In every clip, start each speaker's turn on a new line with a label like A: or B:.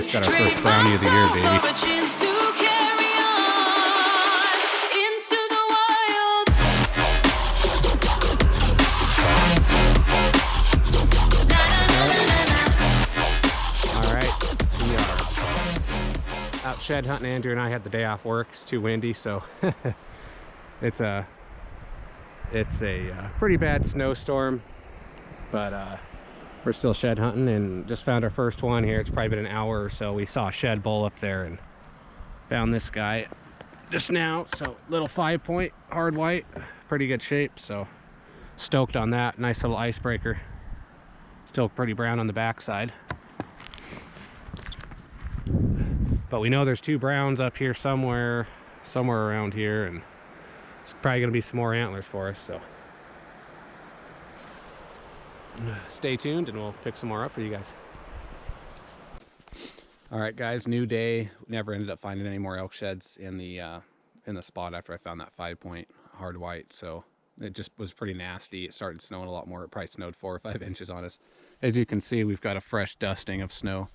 A: just got our first brownie of the year, baby. Out shed hunting. Andrew and I had the day off work. It's too windy, so it's a pretty bad snowstorm, but we're still shed hunting and just found our first one here. It's probably been an hour or so. We saw a shed bull up there and found this guy just now. So little 5-point hard white, pretty good shape, so stoked on that. Nice little icebreaker. Still pretty brown on the backside. But we know there's 2 browns up here somewhere around here, and it's probably going to be some more antlers for us, so stay tuned and we'll pick some more up for you guys. All right, guys, new day. We never ended up finding any more elk sheds in the spot after I found that 5-point hard white, so it just was pretty nasty. It started snowing a lot more. It probably snowed 4 or 5 inches on us. As you can see, we've got a fresh dusting of snow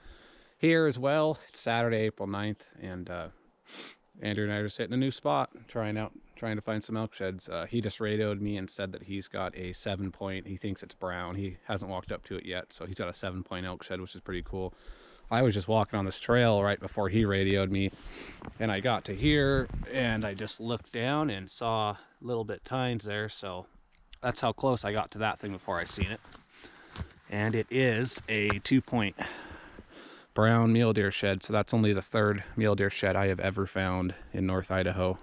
A: here as well. It's Saturday, April 9th, and Andrew and I are just hitting a new spot, trying to find some elk sheds. He just radioed me and said that he's got a 7-point. He thinks it's brown. He hasn't walked up to it yet, so he's got a 7-point elk shed, which is pretty cool. I was just walking on this trail right before he radioed me, and I got to here, and I just looked down and saw little bit tines there, so that's how close I got to that thing before I seen it. And it is a 2-point brown mule deer shed, so that's only the 3rd mule deer shed I have ever found in North Idaho.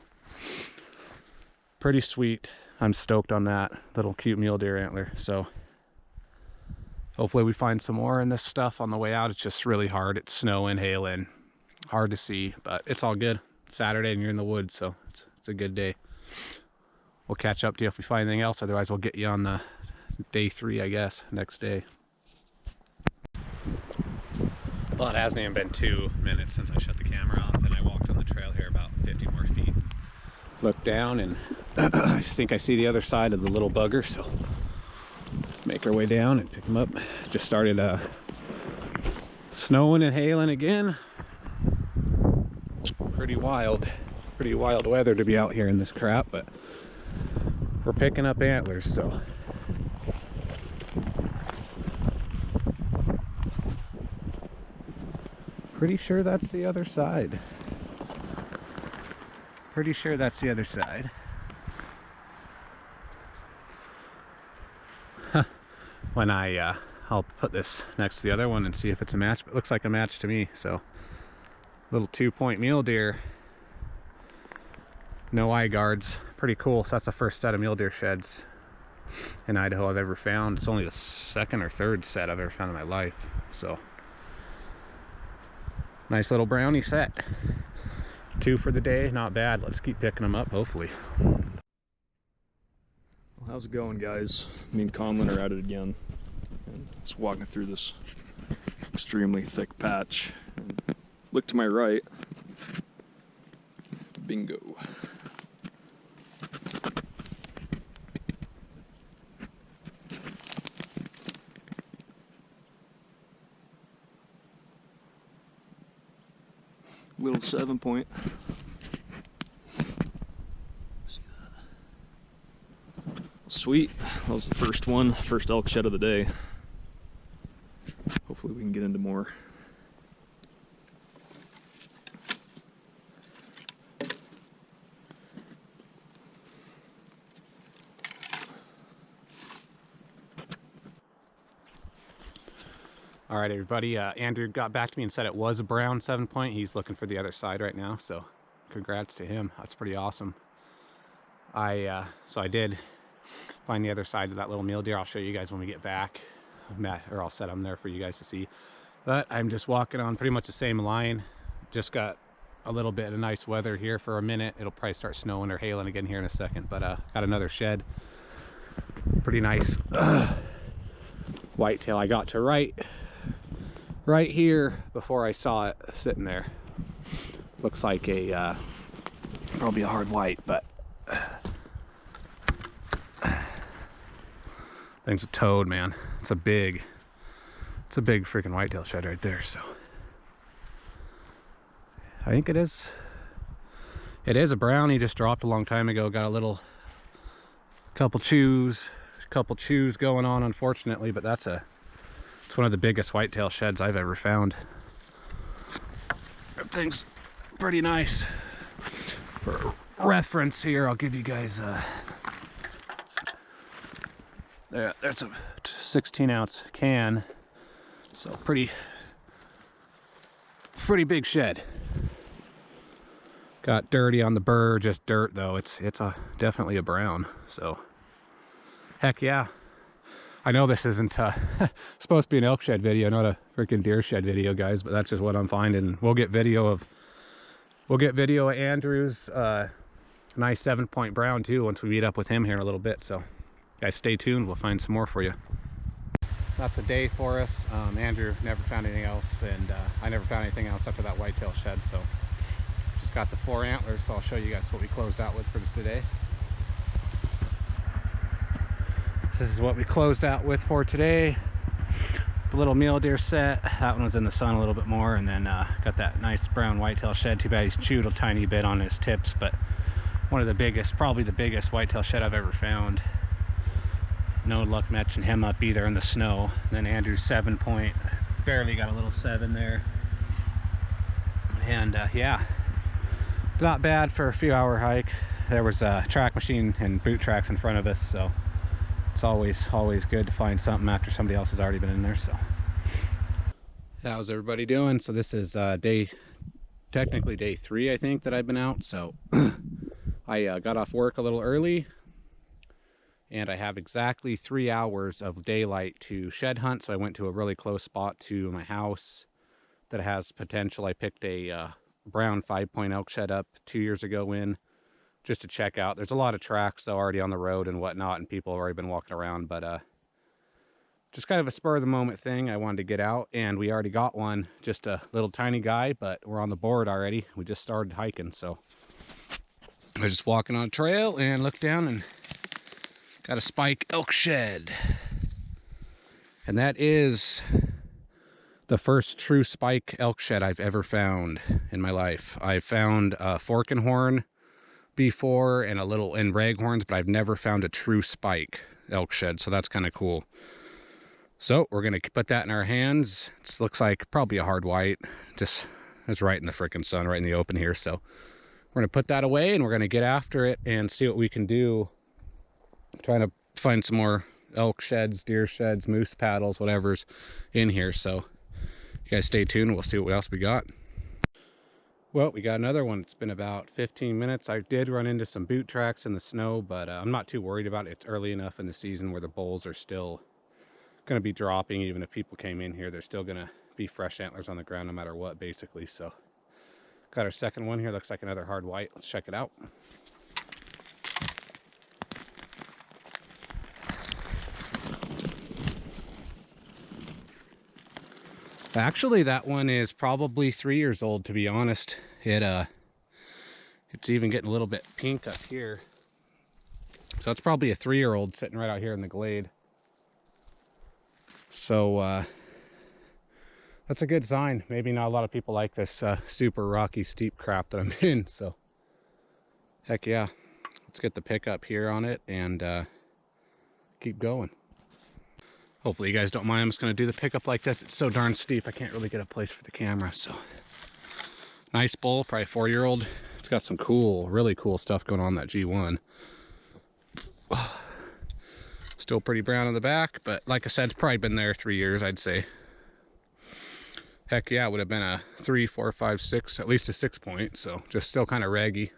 A: Pretty sweet. I'm stoked on that little cute mule deer antler, so hopefully we find some more in this stuff on the way out. It's just really hard. It's snowing, hailing, hard to see, but it's all good. It's Saturday and you're in the woods, so it's a good day. We'll catch up to you if we find anything else. Otherwise, we'll get you on the day 3, I guess, next day. Well, it hasn't even been 2 minutes since I shut the camera off, and I walked on the trail here about 50 more feet. Look down, and I think I see the other side of the little bugger, so let's make our way down and pick him up. Just started snowing and hailing again. Pretty wild weather to be out here in this crap, but we're picking up antlers, so pretty sure that's the other side. Pretty sure that's the other side. When I'll put this next to the other one and see if it's a match, but it looks like a match to me. So little 2-point mule deer, no eye guards, pretty cool. So that's the first set of mule deer sheds in Idaho I've ever found. It's only the 2nd or 3rd set I've ever found in my life, so nice little brownie set. 2 for the day, not bad. Let's keep picking them up, hopefully.
B: Well, how's it going, guys? Me and Conlon are at it again, and just walking through this extremely thick patch. And look to my right. Bingo. Little 7-point. See that? Sweet. That was the first one, first elk shed of the day. Hopefully we can get into more.
A: All right, everybody. Andrew got back to me and said it was a brown 7-point. He's looking for the other side right now, so congrats to him. That's pretty awesome. So I did find the other side of that little mule deer. I'll show you guys when we get back, or I'll set them there for you guys to see. But I'm just walking on pretty much the same line. Just got a little bit of nice weather here for a minute. It'll probably start snowing or hailing again here in a second. But got another shed. Pretty nice whitetail. I got to right here before I saw it sitting there. Looks like probably a hard white, but thing's a toad, man. It's a big freaking whitetail shed right there. So I think it is. It is a brown. He just dropped a long time ago. Got a little couple chews going on, unfortunately, but it's one of the biggest whitetail sheds I've ever found. That thing's pretty nice. For reference here, I'll give you guys there's a 16-ounce can, so pretty big shed. Got dirty on the burr, just dirt though. It's definitely a brown. So heck yeah. I know this isn't supposed to be an elk shed video, not a freaking deer shed video, guys, but that's just what I'm finding. We'll get video of Andrew's nice 7-point brown too once we meet up with him here in a little bit. So guys, stay tuned. We'll find some more for you. That's a day for us. Andrew never found anything else, and I never found anything else after that whitetail shed. So just got the 4 antlers, so I'll show you guys what we closed out with for today. This is what we closed out with for today. The little mule deer set. That one was in the sun a little bit more, and then got that nice brown whitetail shed. Too bad he's chewed a tiny bit on his tips, but one of the biggest, probably the biggest whitetail shed I've ever found. No luck matching him up either in the snow. And then Andrew's 7-point, barely got a little 7 there. And yeah, not bad for a few hour hike. There was a track machine and boot tracks in front of us, so it's always good to find something after somebody else has already been in there. So how's everybody doing? So this is technically day 3, I think, that I've been out. So I got off work a little early, and I have exactly 3 hours of daylight to shed hunt. So I went to a really close spot to my house that has potential. I picked a brown 5-point elk shed up 2 years ago just to check out. There's a lot of tracks though already on the road and whatnot, and people have already been walking around, but just kind of a spur of the moment thing. I wanted to get out, and we already got one, just a little tiny guy, but we're on the board already. We just started hiking, so I was just walking on a trail and looked down and got a spike elk shed. And that is the first true spike elk shed I've ever found in my life. I found a fork and horn before and a little in raghorns, but I've never found a true spike elk shed, so that's kind of cool. So we're gonna put that in our hands. It looks like probably a hard white, just it's right in the freaking sun, right in the open here. So we're gonna put that away, and we're gonna get after it and see what we can do, trying to find some more elk sheds, deer sheds, moose paddles, whatever's in here. So you guys stay tuned. We'll see what else we got. Well, we got another one. It's been about 15 minutes. I did run into some boot tracks in the snow, but I'm not too worried about it. It's early enough in the season where the bulls are still going to be dropping. Even if people came in here, they're still going to be fresh antlers on the ground no matter what, basically. So got our second one here. Looks like another hard white. Let's check it out. Actually, that one is probably 3 years old, to be honest. It's even getting a little bit pink up here. So it's probably a 3-year-old sitting right out here in the glade. So that's a good sign. Maybe not a lot of people like this super rocky, steep crap that I'm in. So heck yeah. Let's get the pickup here on it and keep going. Hopefully you guys don't mind. I'm just going to do the pickup like this. It's so darn steep, I can't really get a place for the camera. So nice bull, probably 4-year-old. It's got some cool, really cool stuff going on, that G1. Still pretty brown on the back, but like I said, it's probably been there 3 years, I'd say. Heck yeah, it would have been a 3, 4, 5, 6, at least a 6-point. So just still kind of raggy.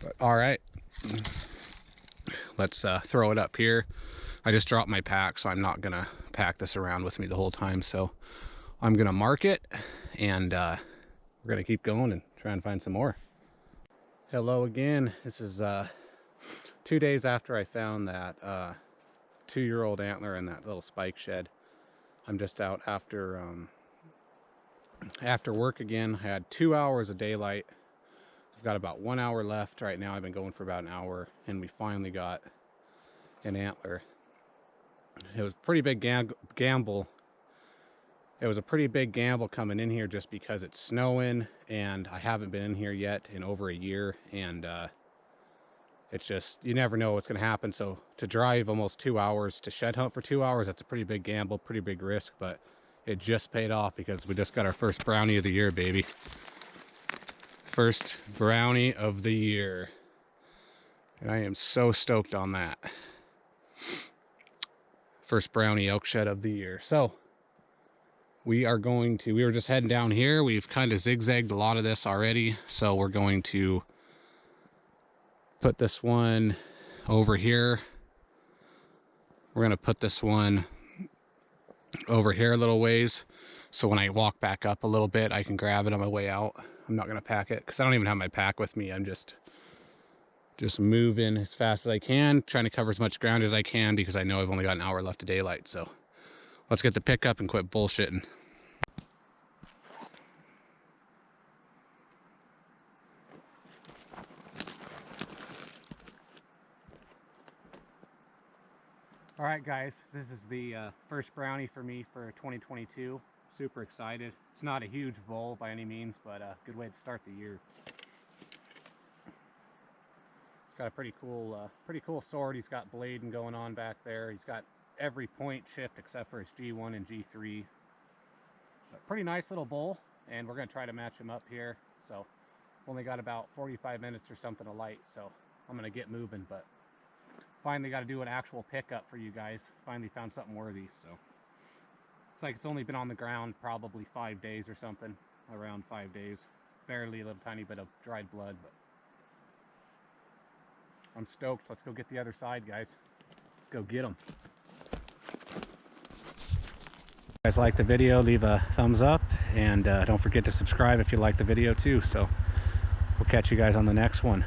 A: But all right, let's throw it up here. I just dropped my pack, so I'm not gonna pack this around with me the whole time. So I'm gonna mark it, and we're gonna keep going and try and find some more. Hello again. This is 2 days after I found that 2-year-old antler in that little spike shed. I'm just out after work again. I had 2 hours of daylight. I've got about 1 hour left right now. I've been going for about an hour, and we finally got an antler. It was a pretty big gamble, It was a pretty big gamble coming in here just because it's snowing and I haven't been in here yet in over a year, and it's just, you never know what's going to happen. So to drive almost 2 hours to shed hunt for 2 hours, that's a pretty big gamble, pretty big risk, but it just paid off because we just got our first brownie of the year, baby. First brownie of the year. And I am so stoked on that. First brownie elk shed of the year. So we were just heading down here. We've kind of zigzagged a lot of this already. So we're going to put this one over here. We're going to put this one over here a little ways. So when I walk back up a little bit, I can grab it on my way out. I'm not going to pack it because I don't even have my pack with me. I'm just moving as fast as I can, trying to cover as much ground as I can because I know I've only got an hour left of daylight. So let's get the pickup and quit bullshitting. All right, guys, this is the first brownie for me for 2022. Super excited. It's not a huge bowl by any means, but a good way to start the year. He's got a pretty cool sword. He's got blading going on back there. He's got every point chipped except for his G1 and G3. But pretty nice little bowl, and we're going to try to match him up here. So only got about 45 minutes or something to light, so I'm going to get moving. But finally got to do an actual pickup for you guys. Finally found something worthy. So looks like it's only been on the ground probably 5 days or something, around 5 days. Barely a little tiny bit of dried blood, but I'm stoked. Let's go get the other side, guys. Let's go get them. If you guys like the video, leave a thumbs up, and don't forget to subscribe if you like the video too. So we'll catch you guys on the next one.